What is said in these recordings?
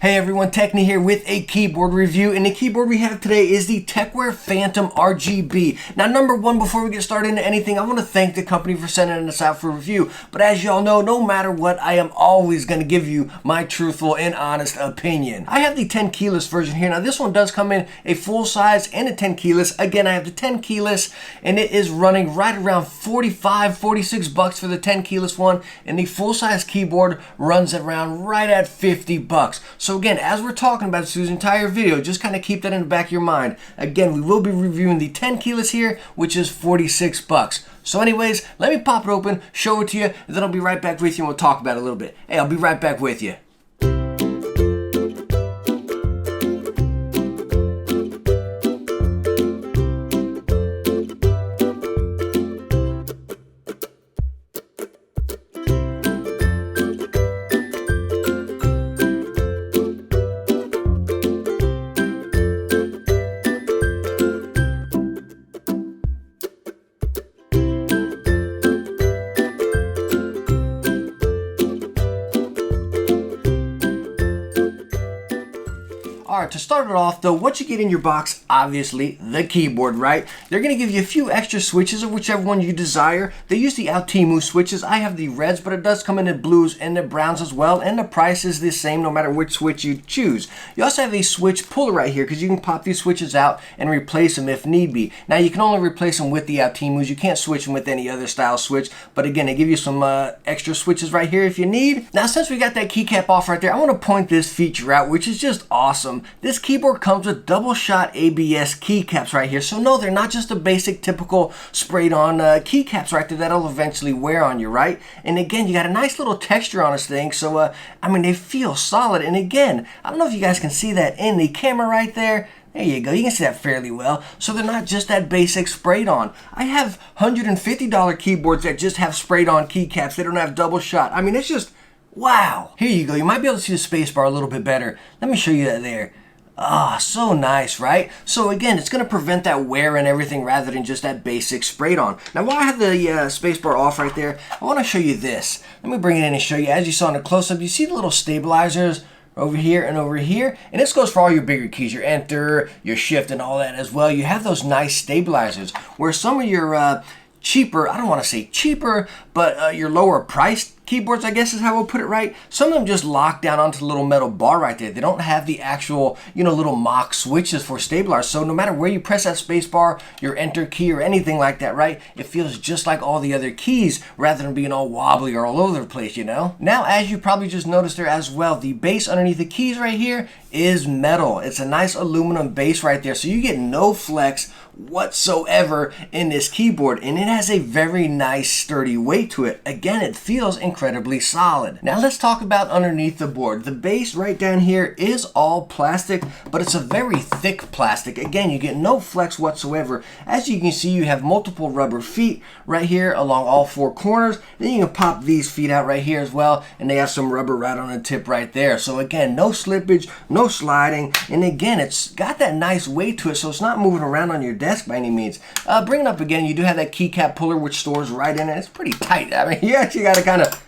Hey everyone, Techne here with a keyboard review, and the keyboard we have today is the Tecware Phantom RGB. Now number one, before we get started into anything, I want to thank the company for sending us out for review, but as y'all know, no matter what, I am always going to give you my truthful and honest opinion. I have the 10 keyless version here. Now this one does come in a full size and a 10 keyless. Again, I have the 10 keyless, and it is running right around $45-46 for the 10 keyless one, and the full size keyboard runs around right at $50. So again, as we're talking about this entire video, just kind of keep that in the back of your mind. Again, we will be reviewing the 10 keyless here, which is $46. So anyways, let me pop it open, show it to you, and then I'll be right back with you and we'll talk about it a little bit. Hey, I'll be right back with you. Alright, to start it off though, what you get in your box, obviously, the keyboard, right? They're going to give you a few extra switches of whichever one you desire. They use the Altimu switches. I have the reds, but it does come in the blues and the browns as well, and the price is the same no matter which switch you choose. You also have a switch puller right here because you can pop these switches out and replace them if need be. Now, you can only replace them with the Altimus. You can't switch them with any other style switch, but again, they give you some extra switches right here if you need. Now, since we got that keycap off right there, I want to point this feature out, which is just awesome. This keyboard comes with double shot ABS keycaps right here. So no, they're not just the basic typical sprayed on keycaps right there that'll eventually wear on you, right? And again, you got a nice little texture on this thing. So, I mean, they feel solid. And again, I don't know if you guys can see that in the camera right there. There you go, you can see that fairly well. So they're not just that basic sprayed on. I have $150 keyboards that just have sprayed on keycaps. They don't have double shot. I mean, it's just, wow. Here you go, you might be able to see the space bar a little bit better. Let me show you that there. Ah, so nice, right? So again, it's going to prevent that wear and everything rather than just that basic sprayed on. Now, while I have the spacebar off right there, I want to show you this. Let me bring it in and show you. As you saw in the close-up, you see the little stabilizers over here and over here, and this goes for all your bigger keys, your enter, your shift, and all that as well. You have those nice stabilizers where some of your cheaper, I don't want to say cheaper, but your lower priced keyboards, I guess is how we'll put it, right? Some of them just lock down onto the little metal bar right there. They don't have the actual, little mock switches for stabilizers. So no matter where you press that space bar, your enter key or anything like that, right? It feels just like all the other keys rather than being all wobbly or all over the place, Now, as you probably just noticed there as well, the base underneath the keys right here is metal. It's a nice aluminum base right there. So you get no flex whatsoever in this keyboard, and it has a very nice sturdy weight to it. Again, it feels incredibly solid. Now let's talk about underneath the board. The base right down here is all plastic, but it's a very thick plastic. Again, you get no flex whatsoever. As you can see, you have multiple rubber feet right here along all four corners. Then you can pop these feet out right here as well, and they have some rubber right on the tip right there. So again, no slippage, no sliding, and again, it's got that nice weight to it, so it's not moving around on your desk by any means. Bring it up again, you do have that keycap puller which stores right in it. It's pretty tight. I mean, you actually got to kind of,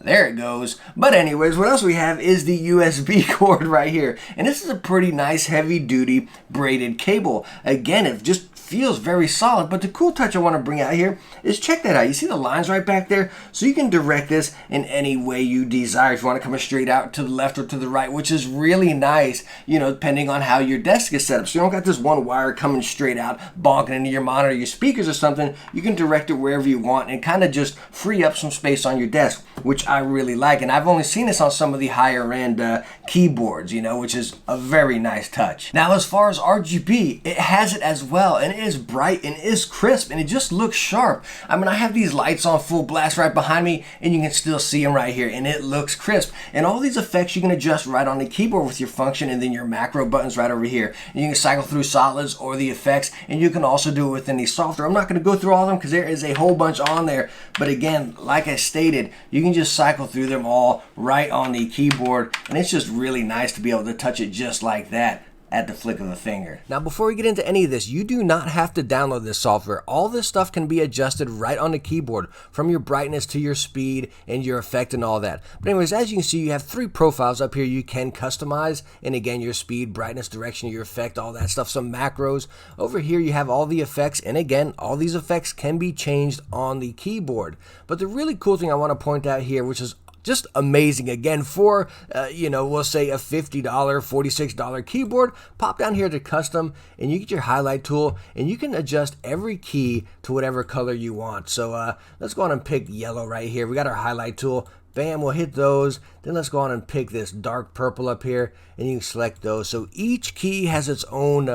there it goes. But anyways, what else we have is the USB cord right here. And this is a pretty nice heavy duty braided cable. Again, it just feels very solid, but the cool touch I want to bring out here is check that out. You see the lines right back there? So you can direct this in any way you desire. If you want to come straight out to the left or to the right, which is really nice, depending on how your desk is set up. So you don't got this one wire coming straight out, bonking into your monitor, your speakers or something. You can direct it wherever you want and kind of just free up some space on your desk, which I really like. And I've only seen this on some of the higher end keyboards, which is a very nice touch. Now, as far as RGB, it has it as well, and it is bright and it is crisp and it just looks sharp. I mean, I have these lights on full blast right behind me and you can still see them right here, and it looks crisp. And all these effects you can adjust right on the keyboard with your function and then your macro buttons right over here. And you can cycle through solids or the effects, and you can also do it within the software. I'm not going to go through all of them because there is a whole bunch on there, but again, like I stated, you can just cycle through them all right on the keyboard, and it's just really nice to be able to touch it just like that. at the flick of a finger. Now, before we get into any of this, you do not have to download this software. All this stuff can be adjusted right on the keyboard, from your brightness to your speed and your effect and all that. But anyways, as you can see, you have 3 profiles up here you can customize, and again, your speed, brightness, direction, your effect, all that stuff, some macros. Over here you have all the effects, and again, all these effects can be changed on the keyboard. But the really cool thing I want to point out here, which is just amazing, again, for, we'll say a $50, $46 keyboard, pop down here to custom, and you get your highlight tool, and you can adjust every key to whatever color you want. So let's go on and pick yellow right here. We got our highlight tool. Bam, we'll hit those. Then let's go on and pick this dark purple up here, and you can select those. So each key has its own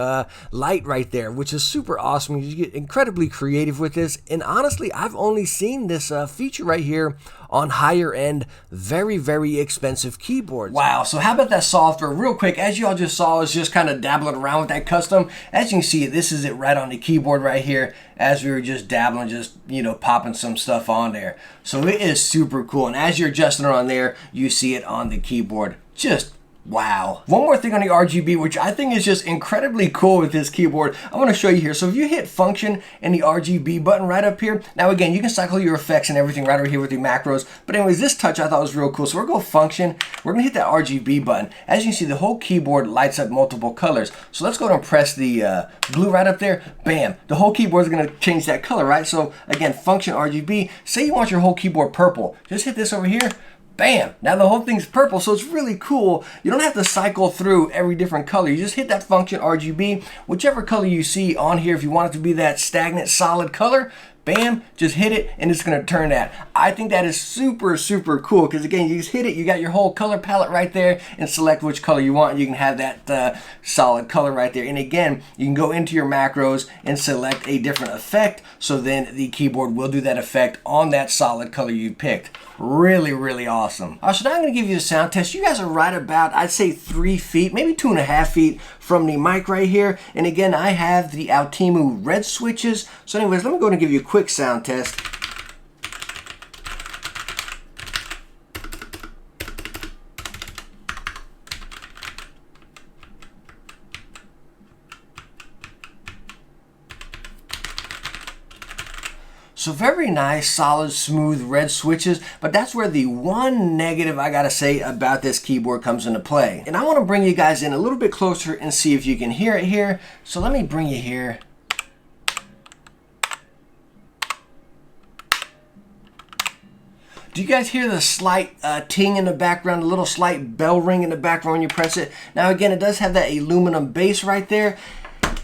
light right there, which is super awesome. You get incredibly creative with this. And honestly, I've only seen this feature right here on higher end, very, very expensive keyboards. Wow, so how about that software? Real quick, as you all just saw, I was just kind of dabbling around with that custom. As you can see, this is it right on the keyboard right here, as we were just dabbling, just, popping some stuff on there. So it is super cool. And as you're adjusting it on there, you see it on the keyboard. Just wow. One more thing on the RGB, which I think is just incredibly cool with this keyboard, I want to show you here. So if you hit function and the RGB button right up here, now again, you can cycle your effects and everything right over here with your macros. But anyways, this touch I thought was real cool. So we're going to function. We're going to hit that RGB button. As you can see, the whole keyboard lights up multiple colors. So let's go ahead and press the blue right up there. Bam. The whole keyboard is going to change that color, right? So again, function RGB. Say you want your whole keyboard purple. Just hit this over here. Bam! Now the whole thing's purple, so it's really cool. You don't have to cycle through every different color. You just hit that function RGB, whichever color you see on here. If you want it to be that stagnant, solid color, bam, just hit it, and it's going to turn that. I think that is super, super cool, because again, you just hit it, you got your whole color palette right there, and select which color you want. You can have that solid color right there. And again, you can go into your macros and select a different effect, so then the keyboard will do that effect on that solid color you picked. Really, really awesome. So now I'm going to give you a sound test. You guys are right about, I'd say 3 feet, maybe 2.5 feet from the mic right here. And again, I have the Altimu red switches. So anyways, let me go ahead and give you a quick sound test. So very nice, solid, smooth red switches, but that's where the one negative I gotta say about this keyboard comes into play. And I wanna bring you guys in a little bit closer and see if you can hear it here. So let me bring you here. Do you guys hear the slight ting in the background, a little slight bell ring in the background when you press it? Now again, it does have that aluminum base right there.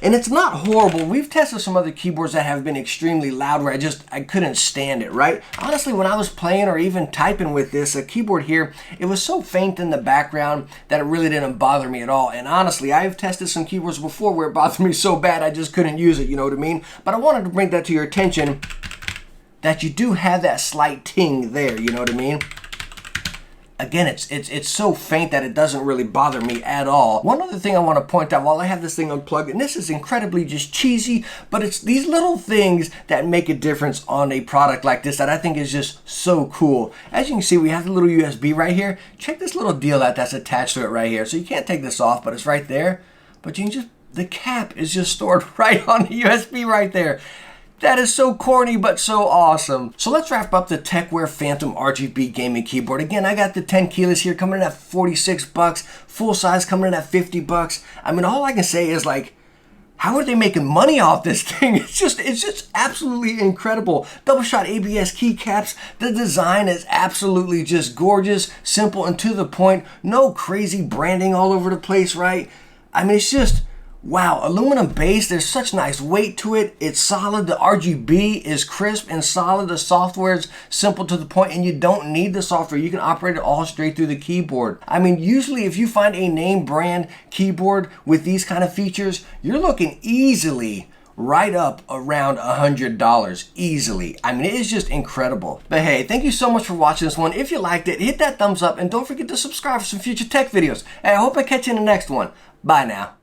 And it's not horrible. We've tested some other keyboards that have been extremely loud where I couldn't stand it, right? Honestly, when I was playing or even typing with this keyboard here, it was so faint in the background that it really didn't bother me at all. And honestly, I've tested some keyboards before where it bothered me so bad I just couldn't use it, you know what I mean? But I wanted to bring that to your attention, that you do have that slight ting there, you know what I mean? Again, it's so faint that it doesn't really bother me at all. One other thing I want to point out while I have this thing unplugged, and this is incredibly just cheesy, but it's these little things that make a difference on a product like this that I think is just so cool. As you can see, we have the little USB right here. Check this little deal out that's attached to it right here. So you can't take this off, but it's right there. But you can just, the cap is just stored right on the USB right there. That is so corny, but so awesome. So let's wrap up the Tecware Phantom RGB gaming keyboard. Again, I got the 10 keyless here coming in at 46 bucks, full size coming in at 50 bucks. I mean, all I can say is like, how are they making money off this thing? It's just absolutely incredible. Double shot ABS keycaps. The design is absolutely just gorgeous, simple and to the point. No crazy branding all over the place, right? I mean, it's just, wow, aluminum base, there's such nice weight to it. It's solid. The RGB is crisp and solid. The software is simple to the point, and you don't need the software. You can operate it all straight through the keyboard. I mean, usually if you find a name brand keyboard with these kind of features, you're looking easily right up around $100 easily. I mean, it is just incredible. But hey, thank you so much for watching this one. If you liked it, hit that thumbs up and don't forget to subscribe for some future tech videos. And I hope I catch you in the next one. Bye now.